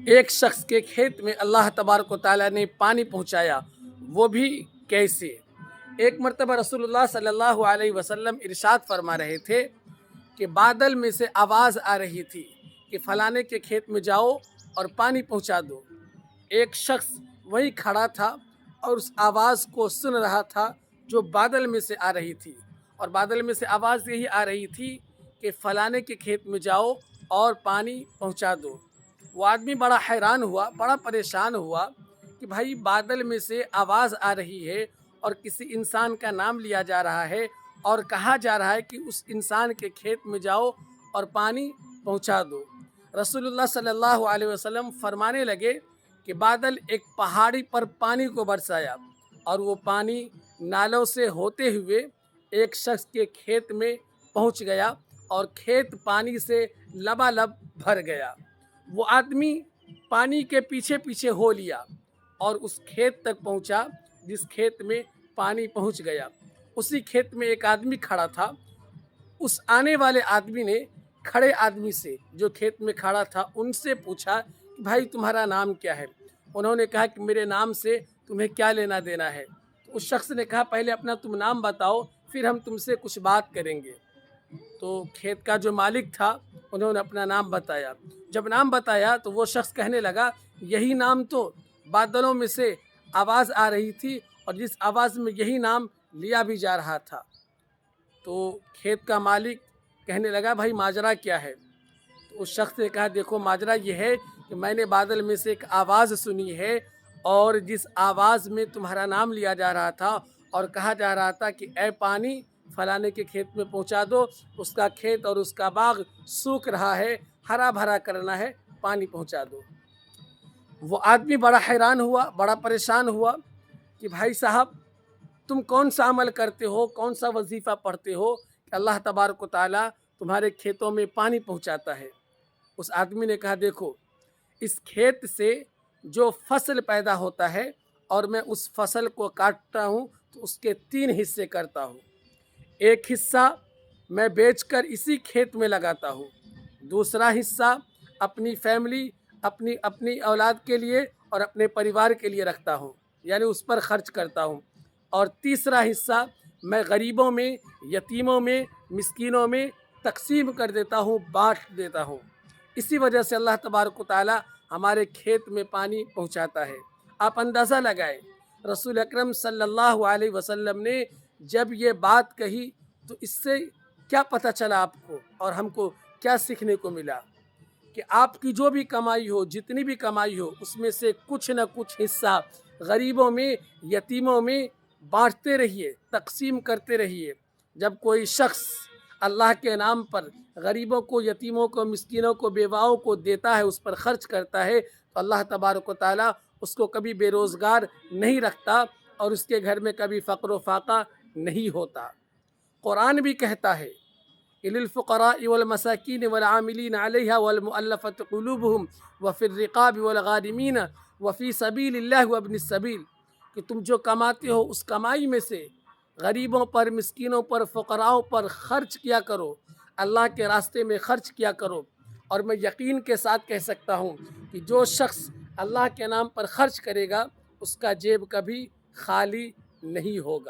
ایک شخص کے کھیت میں اللہ تبارک و تعالیٰ نے پانی پہنچایا، وہ بھی کیسے؟ ایک مرتبہ رسول اللہ صلی اللہ علیہ وسلم ارشاد فرما رہے تھے کہ بادل میں سے آواز آ رہی تھی کہ فلانے کے کھیت میں جاؤ اور پانی پہنچا دو۔ ایک شخص وہیں کھڑا تھا اور اس آواز کو سن رہا تھا جو بادل میں سے آ رہی تھی، اور بادل میں سے آواز یہی آ رہی تھی کہ فلانے کے کھیت میں جاؤ اور پانی پہنچا دو۔ وہ آدمی بڑا حیران ہوا، بڑا پریشان ہوا کہ بھائی بادل میں سے آواز آ رہی ہے اور کسی انسان کا نام لیا جا رہا ہے اور کہا جا رہا ہے کہ اس انسان کے کھیت میں جاؤ اور پانی پہنچا دو۔ رسول اللہ صلی اللہ علیہ وسلم فرمانے لگے کہ بادل ایک پہاڑی پر پانی کو برسایا اور وہ پانی نالوں سے ہوتے ہوئے ایک شخص کے کھیت میں پہنچ گیا اور کھیت پانی سے لبالب بھر گیا۔ وہ آدمی پانی کے پیچھے پیچھے ہو لیا اور اس کھیت تک پہنچا جس کھیت میں پانی پہنچ گیا۔ اسی کھیت میں ایک آدمی کھڑا تھا۔ اس آنے والے آدمی نے کھڑے آدمی سے جو کھیت میں کھڑا تھا ان سے پوچھا کہ بھائی تمہارا نام کیا ہے؟ انہوں نے کہا کہ میرے نام سے تمہیں کیا لینا دینا ہے؟ تو اس شخص نے کہا پہلے اپنا تم نام بتاؤ، پھر ہم تم سے کچھ بات کریں گے۔ تو کھیت کا جو مالک تھا انہوں نے اپنا نام بتایا۔ جب نام بتایا تو وہ شخص کہنے لگا یہی نام تو بادلوں میں سے آواز آ رہی تھی اور جس آواز میں یہی نام لیا بھی جا رہا تھا۔ تو کھیت کا مالک کہنے لگا بھائی ماجرا کیا ہے؟ تو اس شخص نے کہا دیکھو ماجرا یہ ہے کہ میں نے بادل میں سے ایک آواز سنی ہے اور جس آواز میں تمہارا نام لیا جا رہا تھا اور کہا جا رہا تھا کہ اے پانی فلانے کے کھیت میں پہنچا دو، اس کا کھیت اور اس کا باغ سوکھ رہا ہے، ہرا بھرا کرنا ہے، پانی پہنچا دو۔ وہ آدمی بڑا حیران ہوا، بڑا پریشان ہوا کہ بھائی صاحب تم کون سا عمل کرتے ہو، کون سا وظیفہ پڑھتے ہو کہ اللہ تبارک و تعالیٰ تمہارے کھیتوں میں پانی پہنچاتا ہے؟ اس آدمی نے کہا دیکھو اس کھیت سے جو فصل پیدا ہوتا ہے اور میں اس فصل کو کاٹتا ہوں تو اس کے 3 حصے کرتا ہوں۔ ایک حصہ میں بیچ کر اسی کھیت میں لگاتا ہوں، دوسرا حصہ اپنی فیملی اپنی اولاد کے لیے اور اپنے پریوار کے لیے رکھتا ہوں، یعنی اس پر خرچ کرتا ہوں، اور تیسرا حصہ میں غریبوں میں، یتیموں میں، مسکینوں میں تقسیم کر دیتا ہوں، بانٹ دیتا ہوں۔ اسی وجہ سے اللہ تبارک و تعالیٰ ہمارے کھیت میں پانی پہنچاتا ہے۔ آپ اندازہ لگائیں رسول اکرم صلی اللہ علیہ وسلم نے جب یہ بات کہی تو اس سے کیا پتہ چلا آپ کو اور ہم کو کیا سیکھنے کو ملا؟ کہ آپ کی جو بھی کمائی ہو، جتنی بھی کمائی ہو، اس میں سے کچھ نہ کچھ حصہ غریبوں میں، یتیموں میں بانٹتے رہیے، تقسیم کرتے رہیے۔ جب کوئی شخص اللہ کے نام پر غریبوں کو، یتیموں کو، مسکینوں کو، بیواؤں کو دیتا ہے، اس پر خرچ کرتا ہے تو اللہ تبارک و تعالیٰ اس کو کبھی بے روزگار نہیں رکھتا اور اس کے گھر میں کبھی فقر و فاقہ نہیں ہوتا۔ قرآن بھی کہتا ہے للفقراء والمساکین والعاملین علیہا والمؤلفۃ قلوبہم وفی الرقاب والغارمین وفی سبیل اللہ وابن السبیل، کہ تم جو کماتے ہو اس کمائی میں سے غریبوں پر، مسکینوں پر، فقراؤں پر خرچ کیا کرو، اللہ کے راستے میں خرچ کیا کرو۔ اور میں یقین کے ساتھ کہہ سکتا ہوں کہ جو شخص اللہ کے نام پر خرچ کرے گا اس کا جیب کبھی خالی نہیں ہوگا۔